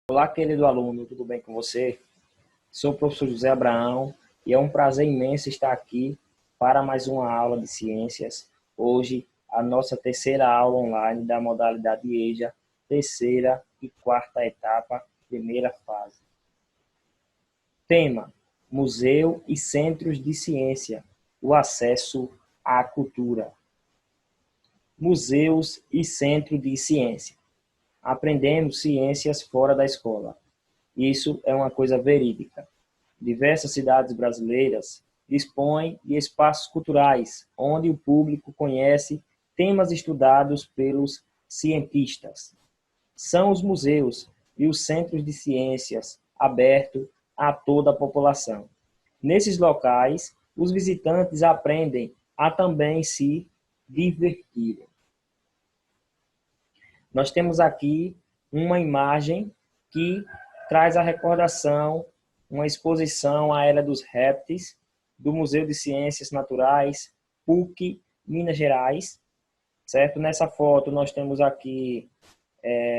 Olá, querido aluno, tudo bem com você? Sou o professor José Abraão e é um prazer imenso estar aqui para mais uma aula de ciências. Hoje, a nossa terceira aula online da modalidade EJA, terceira e quarta etapa, primeira fase. Tema: Museu e Centros de Ciência, o acesso à cultura. Museus e Centro de Ciência. Aprendemos ciências fora da escola. Isso é uma coisa verídica. Diversas cidades brasileiras dispõem de espaços culturais, onde o público conhece temas estudados pelos cientistas. São os museus e os centros de ciências abertos a toda a população. Nesses locais, os visitantes aprendem a também se divertirem. Nós temos aqui uma imagem que traz a recordação, uma exposição à Era dos Répteis, do Museu de Ciências Naturais, PUC, Minas Gerais. Certo? Nessa foto nós temos aqui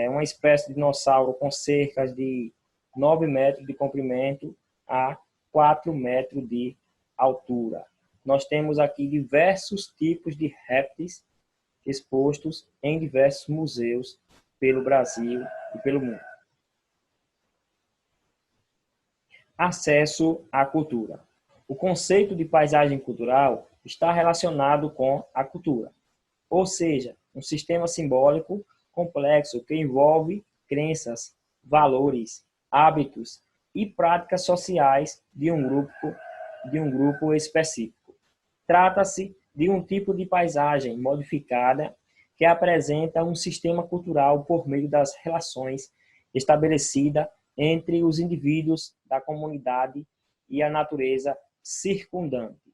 uma espécie de dinossauro com cerca de 9 metros de comprimento a 4 metros de altura. Nós temos aqui diversos tipos de répteis expostos em diversos museus pelo Brasil e pelo mundo. Acesso à cultura. O conceito de paisagem cultural está relacionado com a cultura, ou seja, um sistema simbólico complexo que envolve crenças, valores, hábitos e práticas sociais de um grupo específico. Trata-se de um tipo de paisagem modificada que apresenta um sistema cultural por meio das relações estabelecidas entre os indivíduos da comunidade e a natureza circundante.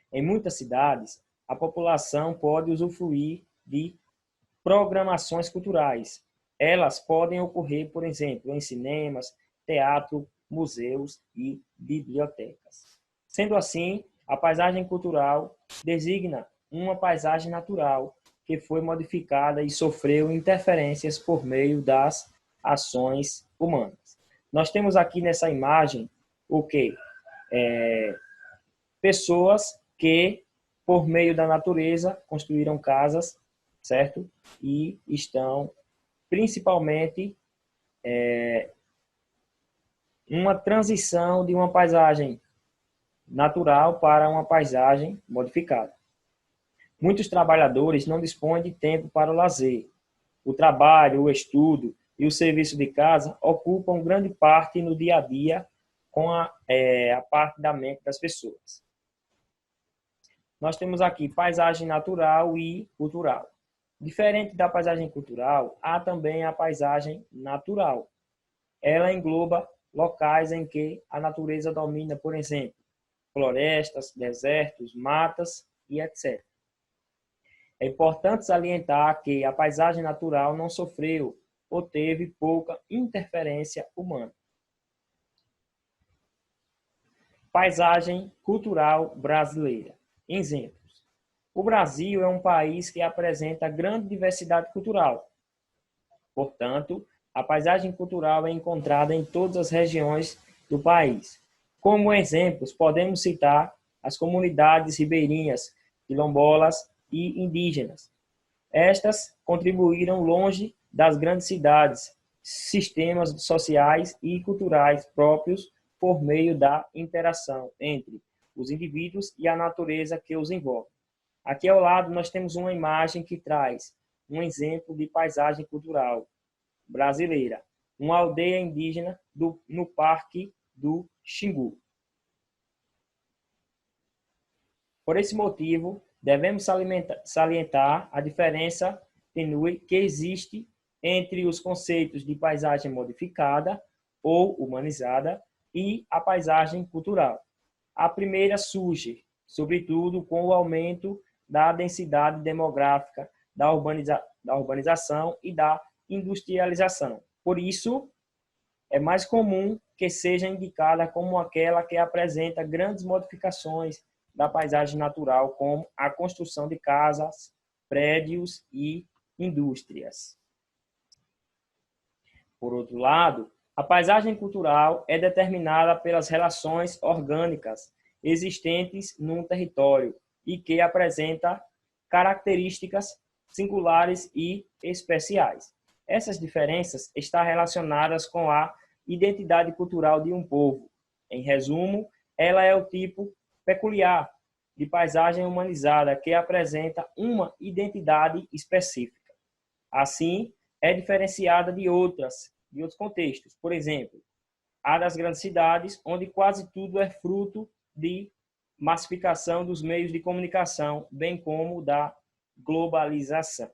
Em muitas cidades, a população pode usufruir de programações culturais. Elas podem ocorrer, por exemplo, em cinemas, teatro, museus e bibliotecas. Sendo assim, a paisagem cultural designa uma paisagem natural que foi modificada e sofreu interferências por meio das ações humanas. Nós temos aqui nessa imagem o quê? Pessoas que, por meio da natureza, construíram casas, certo? E estão, principalmente, uma transição de uma paisagem natural para uma paisagem modificada. Muitos trabalhadores não dispõem de tempo para o lazer. O trabalho, o estudo e o serviço de casa ocupam grande parte no dia a dia com a parte da mente das pessoas. Nós temos aqui paisagem natural e cultural. Diferente da paisagem cultural, há também a paisagem natural. Ela engloba locais em que a natureza domina, por exemplo, florestas, desertos, matas e etc. É importante salientar que a paisagem natural não sofreu ou teve pouca interferência humana. Paisagem cultural brasileira. Exemplos. O Brasil é um país que apresenta grande diversidade cultural. Portanto, a paisagem cultural é encontrada em todas as regiões do país. Como exemplos, podemos citar as comunidades ribeirinhas, quilombolas e indígenas. Estas contribuíram longe das grandes cidades, sistemas sociais e culturais próprios por meio da interação entre os indivíduos e a natureza que os envolve. Aqui ao lado nós temos uma imagem que traz um exemplo de paisagem cultural brasileira, uma aldeia indígena no Parque do Xingu. Por esse motivo, devemos salientar a diferença tenue que existe entre os conceitos de paisagem modificada ou humanizada e a paisagem cultural. A primeira surge, sobretudo, com o aumento da densidade demográfica, da urbanização e da industrialização. Por isso, é mais comum que seja indicada como aquela que apresenta grandes modificações da paisagem natural, como a construção de casas, prédios e indústrias. Por outro lado, a paisagem cultural é determinada pelas relações orgânicas existentes num território e que apresenta características singulares e especiais. Essas diferenças estão relacionadas com a identidade cultural de um povo. Em resumo, ela é o tipo peculiar de paisagem humanizada que apresenta uma identidade específica. Assim, é diferenciada de outros contextos. Por exemplo, a das grandes cidades, onde quase tudo é fruto de massificação dos meios de comunicação, bem como da globalização.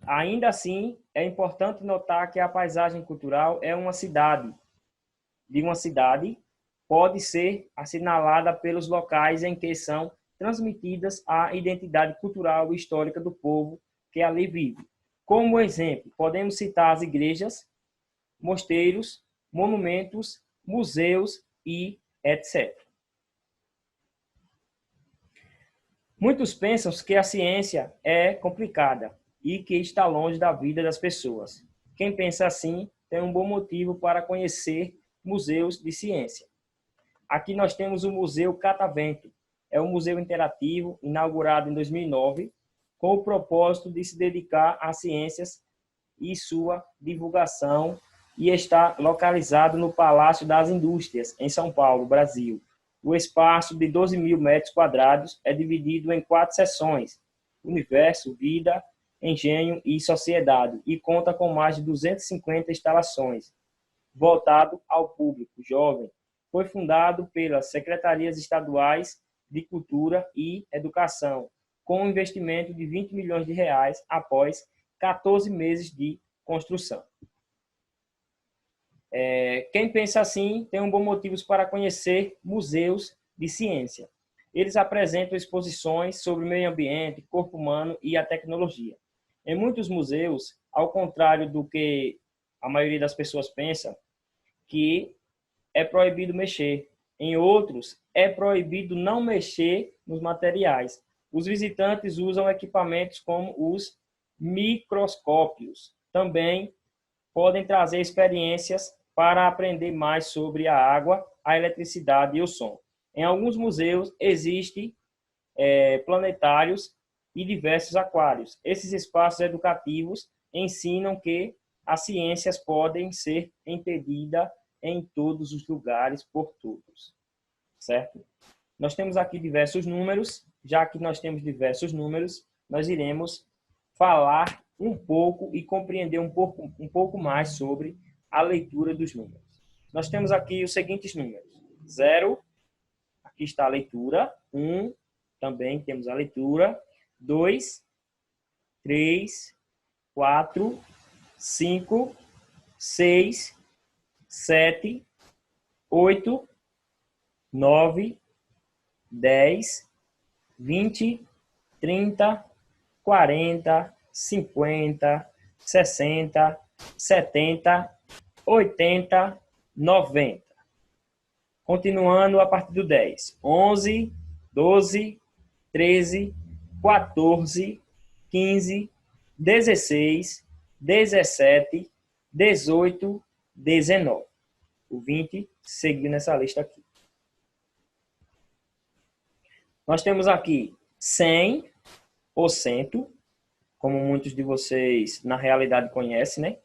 Ainda assim, é importante notar que a paisagem cultural é uma cidade pode ser assinalada pelos locais em que são transmitidas a identidade cultural e histórica do povo que ali vive. Como exemplo, podemos citar as igrejas, mosteiros, monumentos, museus e etc. Muitos pensam que a ciência é complicada e que está longe da vida das pessoas. Quem pensa assim tem um bom motivo para conhecer museus de ciência. Aqui nós temos o Museu Catavento. É um museu interativo inaugurado em 2009 com o propósito de se dedicar às ciências e sua divulgação e está localizado no Palácio das Indústrias, em São Paulo, Brasil. O espaço de 12 mil metros quadrados é dividido em 4 seções: Universo, Vida, Engenho e Sociedade, e conta com mais de 250 instalações, voltado ao público jovem. Foi fundado pelas Secretarias Estaduais de Cultura e Educação, com um investimento de 20 milhões de reais após 14 meses de construção. Quem pensa assim tem um bom motivo para conhecer museus de ciência. Eles apresentam exposições sobre o meio ambiente, corpo humano e a tecnologia. Em muitos museus, ao contrário do que a maioria das pessoas pensa, que é proibido mexer. Em outros, é proibido não mexer nos materiais. Os visitantes usam equipamentos como os microscópios. Também podem trazer experiências para aprender mais sobre a água, a eletricidade e o som. Em alguns museus existem planetários e diversos aquários. Esses espaços educativos ensinam que as ciências podem ser entendidas em todos os lugares por todos, certo? Nós temos aqui diversos números. Já que nós temos diversos números, nós iremos falar um pouco e compreender um pouco mais sobre a leitura dos números. Nós temos aqui os seguintes números: 0, aqui está a leitura; 1, também temos a leitura; 2, 3, 4, 5, 6, 7, 8, 9, 10, 20, 30, 40, 50, 60, 70, 80, 90. Continuando a partir do 10. 11, 12, 13, 14, 15, 16, 17, 18, 19. O 20 seguiu nessa lista aqui. Nós temos aqui 100 ou 100, como muitos de vocês na realidade conhecem, né?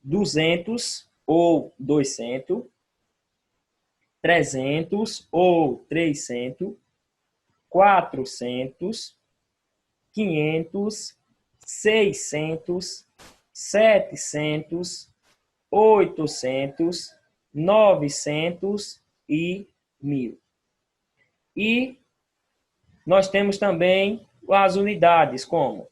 200 ou 200, 300 ou 300, 400, 500, 600, 700, 800, 900 e 1000. E nós temos também as unidades, como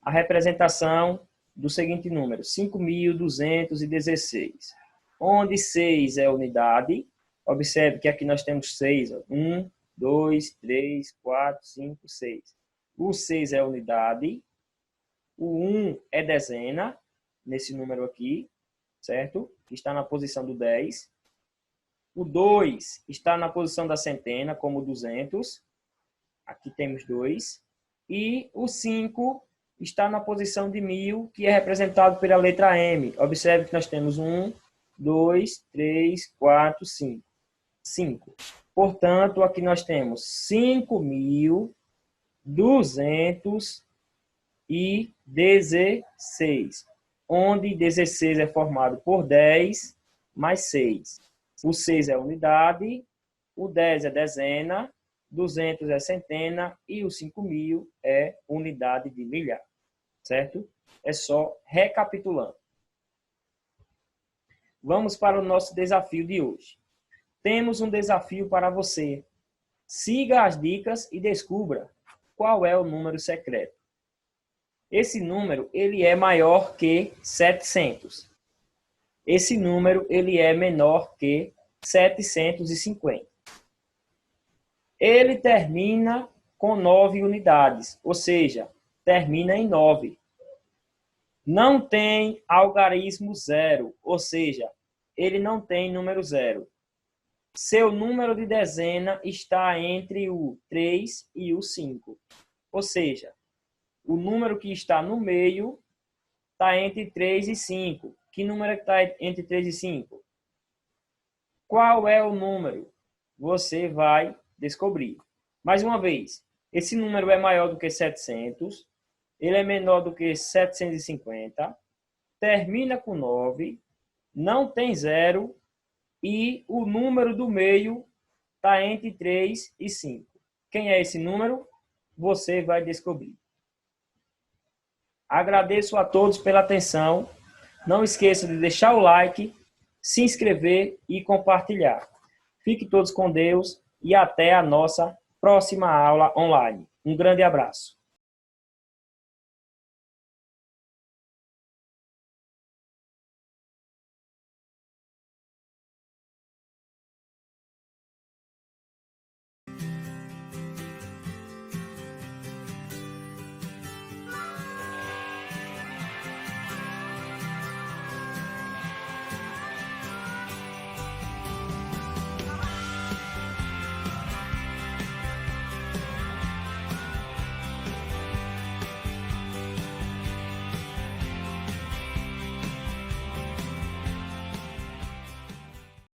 a representação do seguinte número: 5.216, onde 6 é unidade. Observe que aqui nós temos 6. 1, 2, 3, 4, 5, 6. O 6 é unidade. O 1 é dezena, nesse número aqui, certo? Está na posição do 10. O 2 está na posição da centena, como 200. Aqui temos 2. E o 5 está na posição de 1000, que é representado pela letra M. Observe que nós temos 1, 2, 3, 4, 5. 5. Portanto, aqui nós temos 5.216, onde 16 é formado por 10 mais 6. O 6 é unidade, o 10 é dezena, 200 é centena e o 5.000 é unidade de milhar, certo? É só recapitulando. Vamos para o nosso desafio de hoje. Temos um desafio para você. Siga as dicas e descubra qual é o número secreto. Esse número, ele é maior que 700. Esse número, ele é menor que 750. Ele termina com 9 unidades, ou seja, termina em 9. Não tem algarismo zero, ou seja, ele não tem número zero. Seu número de dezena está entre o 3 e o 5. Ou seja, o número que está no meio está entre 3 e 5. Que número está entre 3 e 5? Qual é o número? Você vai descobrir. Mais uma vez, esse número é maior do que 700, ele é menor do que 750, termina com 9, não tem zero e o número do meio está entre 3 e 5. Quem é esse número? Você vai descobrir. Agradeço a todos pela atenção. Não esqueça de deixar o like, se inscrever e compartilhar. Fiquem todos com Deus e até a nossa próxima aula online. Um grande abraço.